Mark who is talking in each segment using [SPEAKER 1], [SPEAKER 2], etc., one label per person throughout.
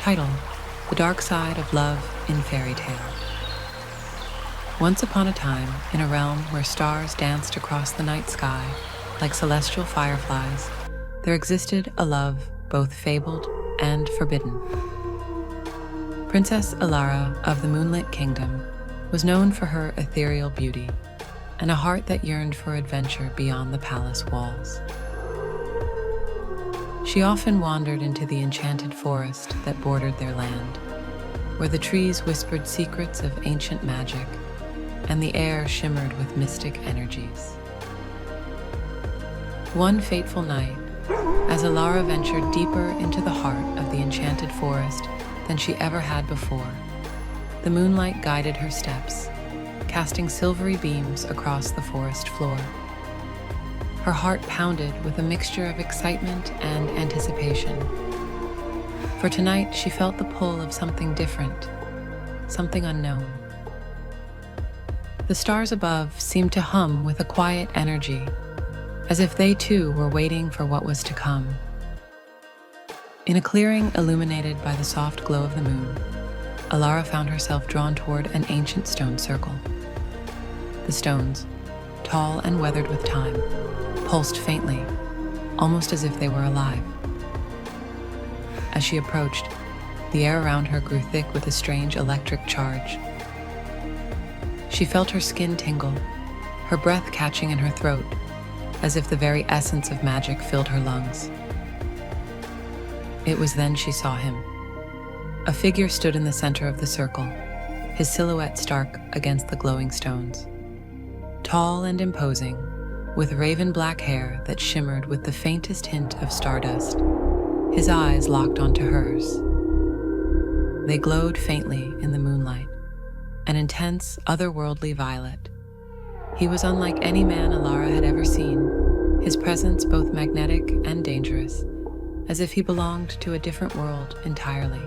[SPEAKER 1] Title: The Dark Side of Love in Fairy Tale. Once upon a time, in a realm where stars danced across the night sky like celestial fireflies, there existed a love both fabled and forbidden. Princess Alara of the Moonlit Kingdom was known for her ethereal beauty and a heart that yearned for adventure beyond the palace walls. She often wandered into the enchanted forest that bordered their land, where the trees whispered secrets of ancient magic and the air shimmered with mystic energies. One fateful night, as Alara ventured deeper into the heart of the enchanted forest than she ever had before, the moonlight guided her steps, casting silvery beams across the forest floor. Her heart pounded with a mixture of excitement and anticipation. For tonight, she felt the pull of something different, something unknown. The stars above seemed to hum with a quiet energy, as if they too were waiting for what was to come. In a clearing illuminated by the soft glow of the moon, Alara found herself drawn toward an ancient stone circle. The stones, tall and weathered with time, pulsed faintly, almost as if they were alive. As she approached, the air around her grew thick with a strange electric charge. She felt her skin tingle, her breath catching in her throat, as if the very essence of magic filled her lungs. It was then she saw him. A figure stood in the center of the circle, his silhouette stark against the glowing stones. Tall and imposing, with raven black hair that shimmered with the faintest hint of stardust, his eyes locked onto hers. They glowed faintly in the moonlight, an intense, otherworldly violet. He was unlike any man Alara had ever seen, his presence both magnetic and dangerous, as if he belonged to a different world entirely.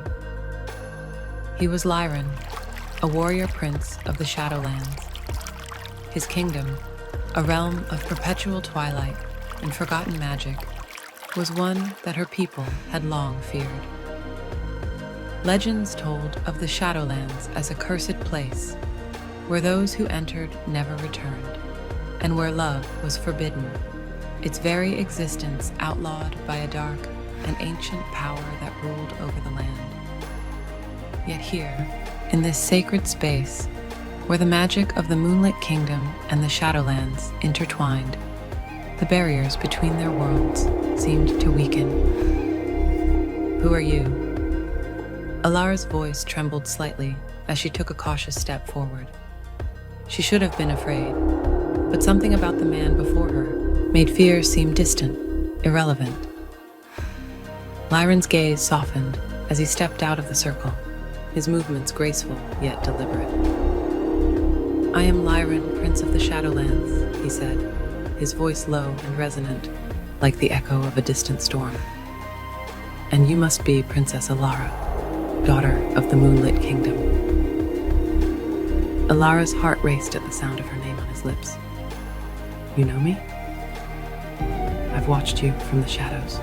[SPEAKER 1] He was Lyran, a warrior prince of the Shadowlands. His kingdom, a realm of perpetual twilight and forgotten magic, was one that her people had long feared. Legends told of the Shadowlands as a cursed place, where those who entered never returned, and where love was forbidden, its very existence outlawed by a dark and ancient power that ruled over the land. Yet here, in this sacred space, where the magic of the Moonlit Kingdom and the Shadowlands intertwined, the barriers between their worlds seemed to weaken. "Who are you?" Alara's voice trembled slightly as she took a cautious step forward. She should have been afraid, but something about the man before her made fear seem distant, irrelevant. Lyran's gaze softened as he stepped out of the circle, his movements graceful yet deliberate. "I am Lyran, Prince of the Shadowlands," he said, his voice low and resonant, like the echo of a distant storm. "And you must be Princess Alara, daughter of the Moonlit Kingdom." Alara's heart raced at the sound of her name on his lips. "You know me?" "I've watched you from the shadows,"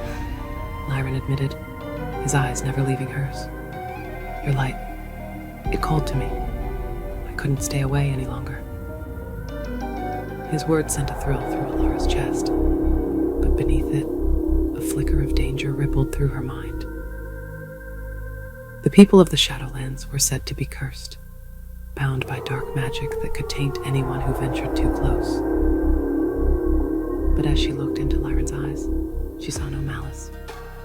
[SPEAKER 1] Lyran admitted, his eyes never leaving hers. "Your light, it called to me. I couldn't stay away any longer." His words sent a thrill through Alara's chest, but beneath it, a flicker of danger rippled through her mind. The people of the Shadowlands were said to be cursed, bound by dark magic that could taint anyone who ventured too close. But as she looked into Lyran's eyes, she saw no malice,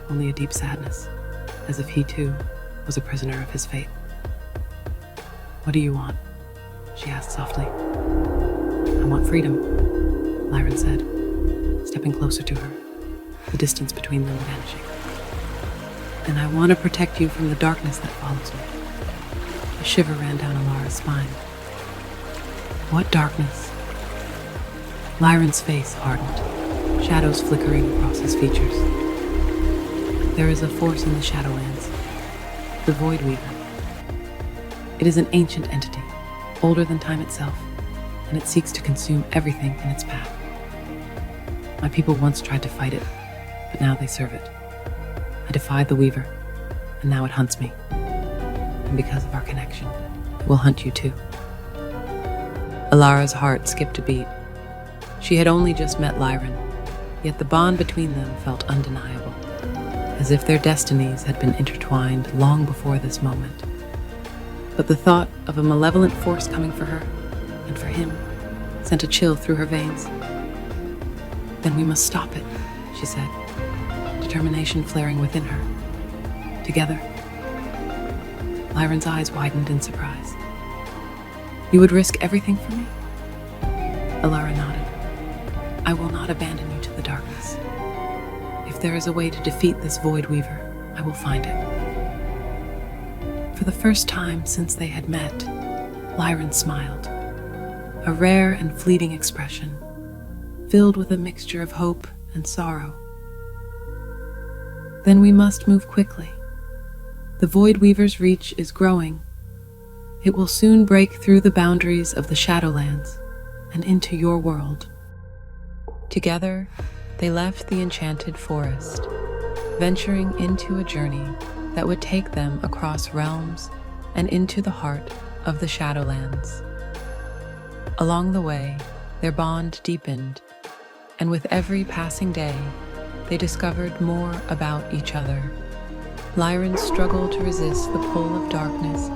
[SPEAKER 1] only a deep sadness, as if he too was a prisoner of his fate. "What do you want?" she asked softly. "I want freedom," Lyran said, stepping closer to her, the distance between them vanishing. "And I want to protect you from the darkness that follows me." A shiver ran down Alara's spine. "What darkness?" Lyran's face hardened, shadows flickering across his features. "There is a force in the Shadowlands, the Void Weaver. It is an ancient entity, older than time itself, and it seeks to consume everything in its path. My people once tried to fight it, but now they serve it. I defied the Weaver, and now it hunts me. And because of our connection, it will hunt you too. Alara's heart skipped a beat. She had only just met Lyran, yet the bond between them felt undeniable, as if their destinies had been intertwined long before this moment. But the thought of a malevolent force coming for her, and for him, sent a chill through her veins. Then we must stop it, she said, determination flaring within her. Together. Lyran's eyes widened in surprise. You would risk everything for me? Alara nodded. I will not abandon you to the darkness. If there is a way to defeat this Void Weaver, I will find it. For the first time since they had met, Lyran smiled, a rare and fleeting expression, filled with a mixture of hope and sorrow. Then we must move quickly. The Void Weaver's reach is growing. It will soon break through the boundaries of the Shadowlands and into your world. Together, they left the enchanted forest, venturing into a journey that would take them across realms and into the heart of the Shadowlands. Along the way, their bond deepened, and with every passing day, they discovered more about each other. Lyran's struggle to resist the pull of darkness,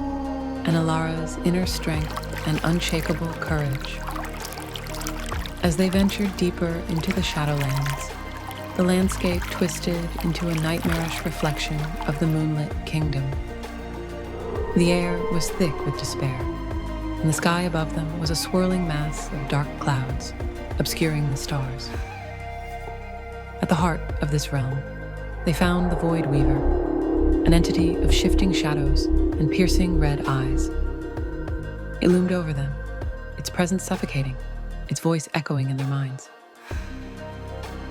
[SPEAKER 1] and Alara's inner strength and unshakable courage. As they ventured deeper into the Shadowlands, the landscape twisted into a nightmarish reflection of the moonlit kingdom. The air was thick with despair, and the sky above them was a swirling mass of dark clouds, obscuring the stars. At the heart of this realm, they found the Void Weaver, an entity of shifting shadows and piercing red eyes. It loomed over them, its presence suffocating, its voice echoing in their minds.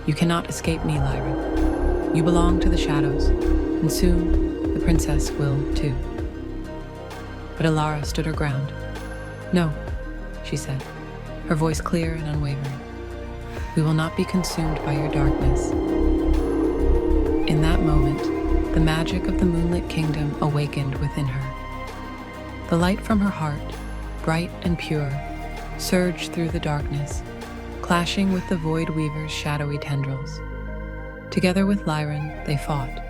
[SPEAKER 1] You cannot escape me, Lyran. You belong to the shadows, and soon the princess will too. But Alara stood her ground. No, she said, her voice clear and unwavering. We will not be consumed by your darkness. In that moment, the magic of the moonlit kingdom awakened within her. The light from her heart, bright and pure, surged through the darkness, clashing with the Void Weaver's shadowy tendrils. Together with Lyran, they fought,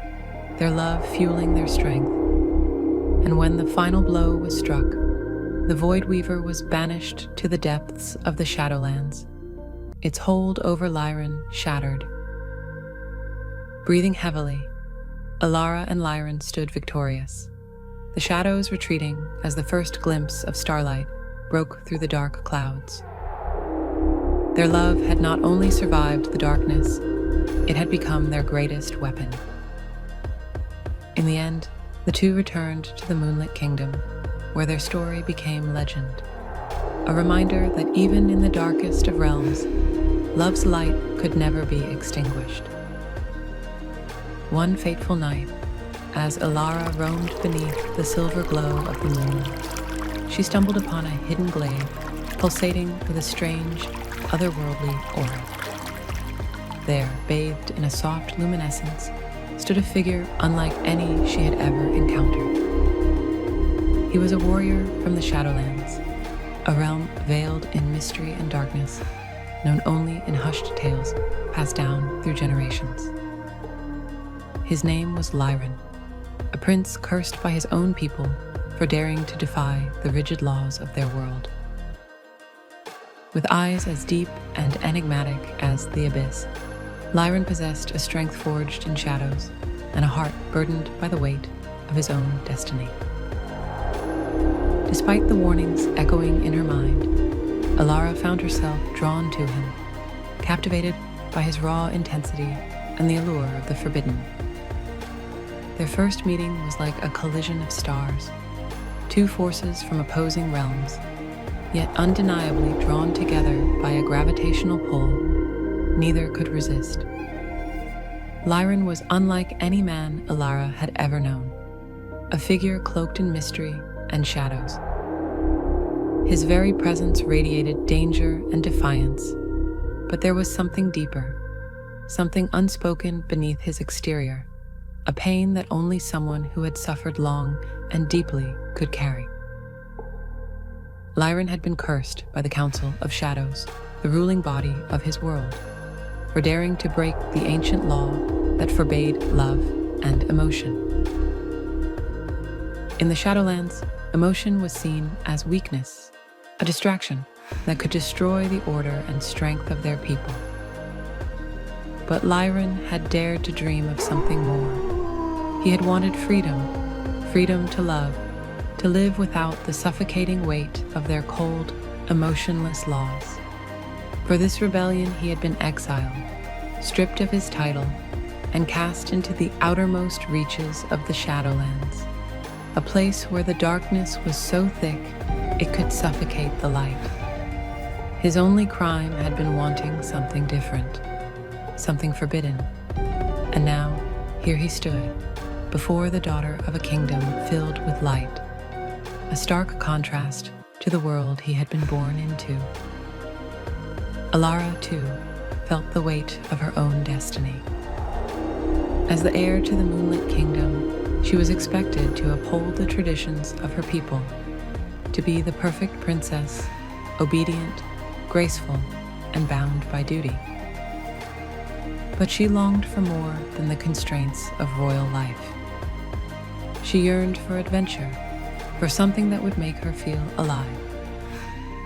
[SPEAKER 1] their love fueling their strength. And when the final blow was struck, the Void Weaver was banished to the depths of the Shadowlands, its hold over Lyran shattered. Breathing heavily, Alara and Lyran stood victorious, the shadows retreating as the first glimpse of starlight broke through the dark clouds. Their love had not only survived the darkness, it had become their greatest weapon. In the end, the two returned to the Moonlit Kingdom, where their story became legend, a reminder that even in the darkest of realms, love's light could never be extinguished. One fateful night, as Alara roamed beneath the silver glow of the moon, she stumbled upon a hidden glade, pulsating with a strange, otherworldly aura. There, bathed in a soft luminescence, stood a figure unlike any she had ever encountered. He was a warrior from the Shadowlands, a realm veiled in mystery and darkness, known only in hushed tales passed down through generations. His name was Lyran, a prince cursed by his own people for daring to defy the rigid laws of their world. With eyes as deep and enigmatic as the abyss, Lyran possessed a strength forged in shadows and a heart burdened by the weight of his own destiny. Despite the warnings echoing in her mind, Alara found herself drawn to him, captivated by his raw intensity and the allure of the forbidden. Their first meeting was like a collision of stars, two forces from opposing realms, yet undeniably drawn together by a gravitational pull neither could resist. Lyran was unlike any man Alara had ever known, a figure cloaked in mystery and shadows. His very presence radiated danger and defiance, but there was something deeper, something unspoken beneath his exterior, a pain that only someone who had suffered long and deeply could carry. Lyran had been cursed by the Council of Shadows, the ruling body of his world, for daring to break the ancient law that forbade love and emotion. In the Shadowlands, emotion was seen as weakness, a distraction that could destroy the order and strength of their people. But Lyran had dared to dream of something more. He had wanted freedom, freedom to love, to live without the suffocating weight of their cold, emotionless laws. For this rebellion he had been exiled, stripped of his title, and cast into the outermost reaches of the Shadowlands, a place where the darkness was so thick it could suffocate the light. His only crime had been wanting something different, something forbidden. And now, here he stood, before the daughter of a kingdom filled with light, a stark contrast to the world he had been born into. Alara, too, felt the weight of her own destiny. As the heir to the Moonlit Kingdom, she was expected to uphold the traditions of her people, to be the perfect princess, obedient, graceful, and bound by duty. But she longed for more than the constraints of royal life. She yearned for adventure, for something that would make her feel alive.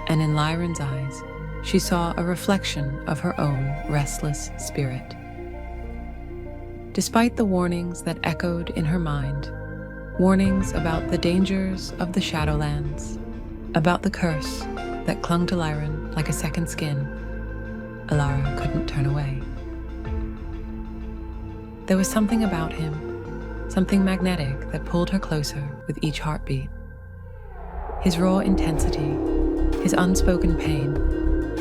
[SPEAKER 1] And in Lyran's eyes, she saw a reflection of her own restless spirit. Despite the warnings that echoed in her mind, warnings about the dangers of the Shadowlands, about the curse that clung to Lyran like a second skin, Alara couldn't turn away. There was something about him, something magnetic that pulled her closer with each heartbeat. His raw intensity, his unspoken pain,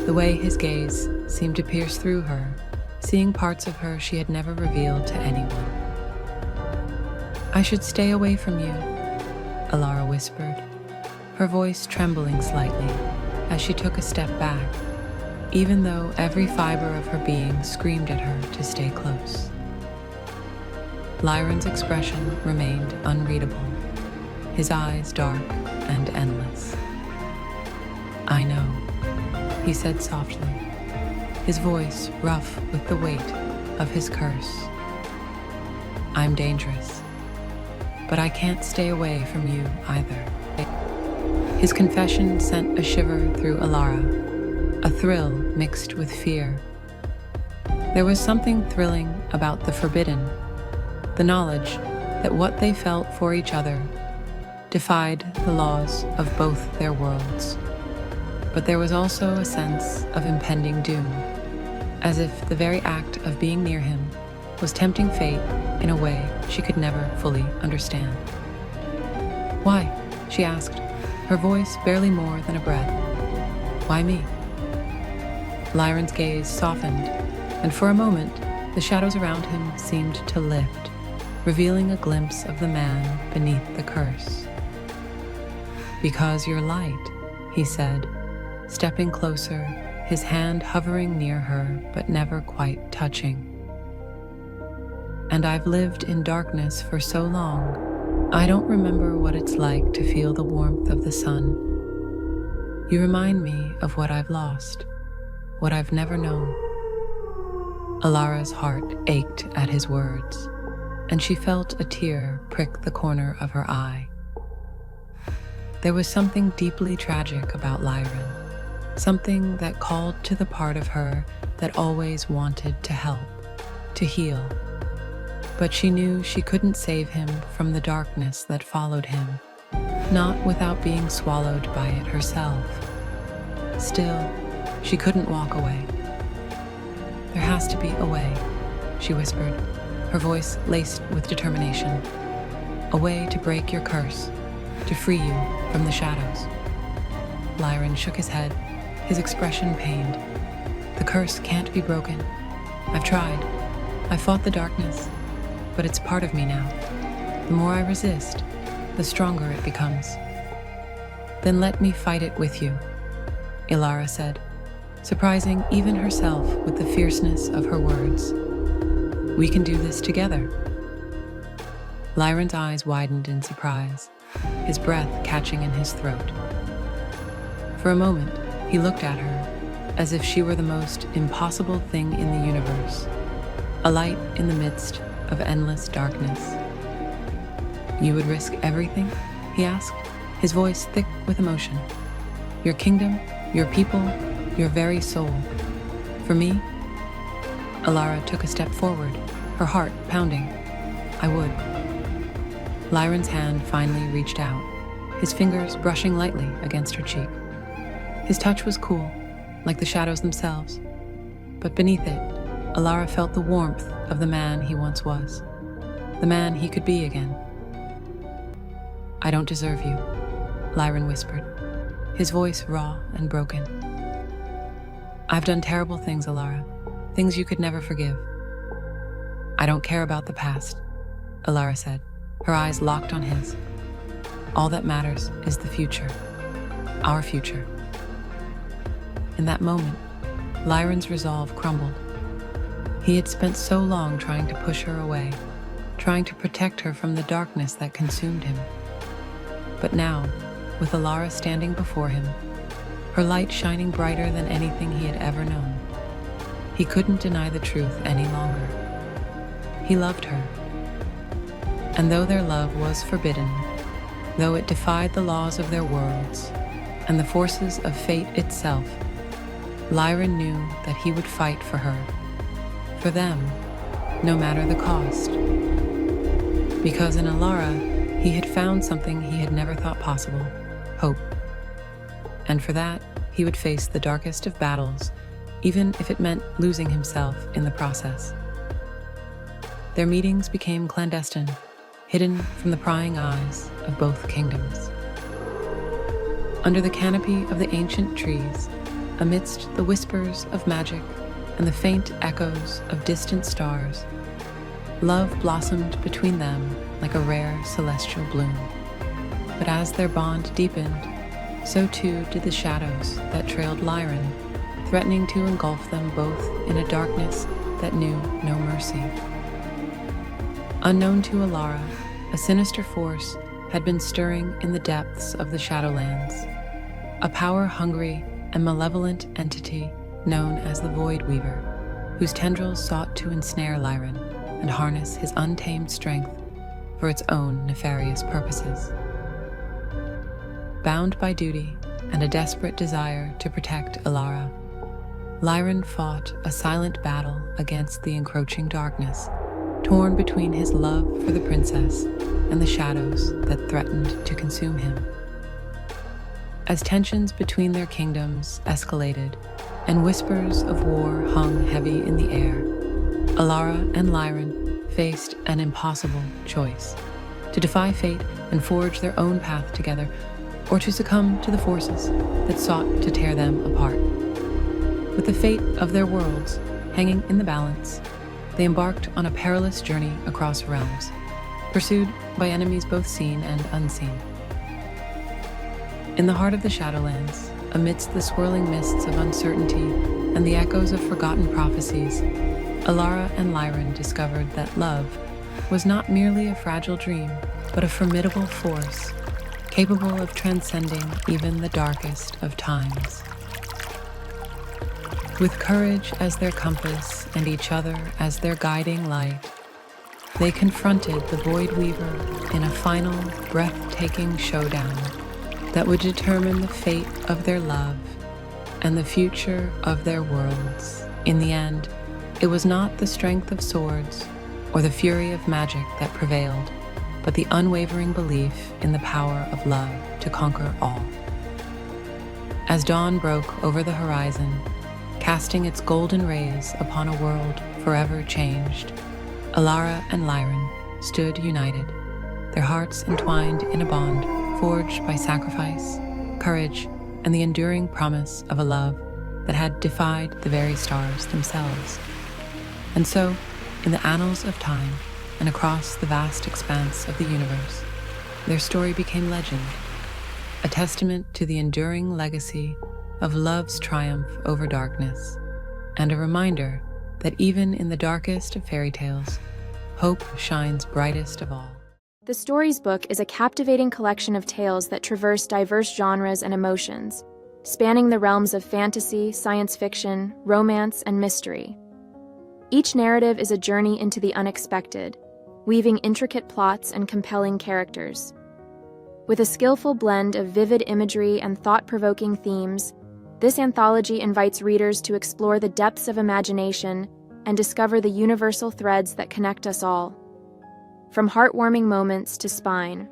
[SPEAKER 1] the way his gaze seemed to pierce through her, seeing parts of her she had never revealed to anyone. "I should stay away from you," Alara whispered, her voice trembling slightly as she took a step back, even though every fiber of her being screamed at her to stay close. Lyran's expression remained unreadable, his eyes dark and endless. "I know," he said softly, his voice rough with the weight of his curse. "I'm dangerous, but I can't stay away from you either." His confession sent a shiver through Alara, a thrill mixed with fear. There was something thrilling about the forbidden, the knowledge that what they felt for each other defied the laws of both their worlds. But there was also a sense of impending doom, as if the very act of being near him was tempting fate in a way she could never fully understand. "Why?" she asked, her voice barely more than a breath. "Why me?" Lyran's gaze softened, and for a moment, the shadows around him seemed to lift, revealing a glimpse of the man beneath the curse. "Because you're light," he said, stepping closer, his hand hovering near her but never quite touching. "And I've lived in darkness for so long, I don't remember what it's like to feel the warmth of the sun. You remind me of what I've lost, what I've never known." Alara's heart ached at his words, and she felt a tear prick the corner of her eye. There was something deeply tragic about Lyran, something that called to the part of her that always wanted to help, to heal. But she knew she couldn't save him from the darkness that followed him, not without being swallowed by it herself. Still, she couldn't walk away. "There has to be a way," she whispered, her voice laced with determination. "A way to break your curse, to free you from the shadows." Lyran shook his head, his expression pained. "The curse can't be broken. I've tried. I fought the darkness, but it's part of me now. The more I resist, the stronger it becomes." "Then let me fight it with you," Alara said, surprising even herself with the fierceness of her words. "We can do this together." Lyron's eyes widened in surprise, his breath catching in his throat. For a moment, he looked at her as if she were the most impossible thing in the universe, a light in the midst of endless darkness. "You would risk everything?" he asked, his voice thick with emotion. "Your kingdom, your people, your very soul. For me?" Alara took a step forward, her heart pounding. "I would." Lyron's hand finally reached out, his fingers brushing lightly against her cheek. His touch was cool, like the shadows themselves, but beneath it, Alara felt the warmth of the man he once was, the man he could be again. "I don't deserve you," Lyron whispered, his voice raw and broken. "I've done terrible things, Alara, things you could never forgive." "I don't care about the past," Alara said, her eyes locked on his. "All that matters is the future, our future." In that moment, Lyron's resolve crumbled. He had spent so long trying to push her away, trying to protect her from the darkness that consumed him. But now, with Alara standing before him, her light shining brighter than anything he had ever known, he couldn't deny the truth any longer. He loved her. And though their love was forbidden, though it defied the laws of their worlds and the forces of fate itself, Lyron knew that he would fight for her, for them, no matter the cost. Because in Alara, he had found something he had never thought possible: hope. And for that, he would face the darkest of battles, even if it meant losing himself in the process. Their meetings became clandestine, hidden from the prying eyes of both kingdoms. Under the canopy of the ancient trees, amidst the whispers of magic and the faint echoes of distant stars, love blossomed between them like a rare celestial bloom. But as their bond deepened, so too did the shadows that trailed Lyron, threatening to engulf them both in a darkness that knew no mercy. Unknown to Alara, a sinister force had been stirring in the depths of the Shadowlands, a power-hungry and malevolent entity known as the Void Weaver, whose tendrils sought to ensnare Lyron and harness his untamed strength for its own nefarious purposes. Bound by duty and a desperate desire to protect Alara, Lyron fought a silent battle against the encroaching darkness, torn between his love for the princess and the shadows that threatened to consume him. As tensions between their kingdoms escalated and whispers of war hung heavy in the air, Alara and Lyron faced an impossible choice: to defy fate and forge their own path together, or to succumb to the forces that sought to tear them apart. With the fate of their worlds hanging in the balance, they embarked on a perilous journey across realms, pursued by enemies both seen and unseen. In the heart of the Shadowlands, amidst the swirling mists of uncertainty and the echoes of forgotten prophecies, Alara and Lyron discovered that love was not merely a fragile dream, but a formidable force, capable of transcending even the darkest of times. With courage as their compass and each other as their guiding light, they confronted the Void Weaver in a final, breathtaking showdown that would determine the fate of their love and the future of their worlds. In the end, it was not the strength of swords or the fury of magic that prevailed, but the unwavering belief in the power of love to conquer all. As dawn broke over the horizon, casting its golden rays upon a world forever changed, Alara and Lyron stood united, their hearts entwined in a bond forged by sacrifice, courage, and the enduring promise of a love that had defied the very stars themselves. And so, in the annals of time and across the vast expanse of the universe, their story became legend, a testament to the enduring legacy of love's triumph over darkness, and a reminder that even in the darkest of fairy tales, hope shines brightest of all.
[SPEAKER 2] The Stories book is a captivating collection of tales that traverse diverse genres and emotions, spanning the realms of fantasy, science fiction, romance, and mystery. Each narrative is a journey into the unexpected, weaving intricate plots and compelling characters. With a skillful blend of vivid imagery and thought-provoking themes, this anthology invites readers to explore the depths of imagination and discover the universal threads that connect us all. From heartwarming moments to spine,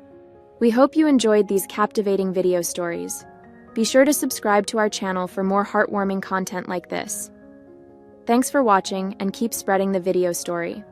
[SPEAKER 2] we hope you enjoyed these captivating video stories. Be sure to subscribe to our channel for more heartwarming content like this. Thanks for watching, and keep spreading the video story.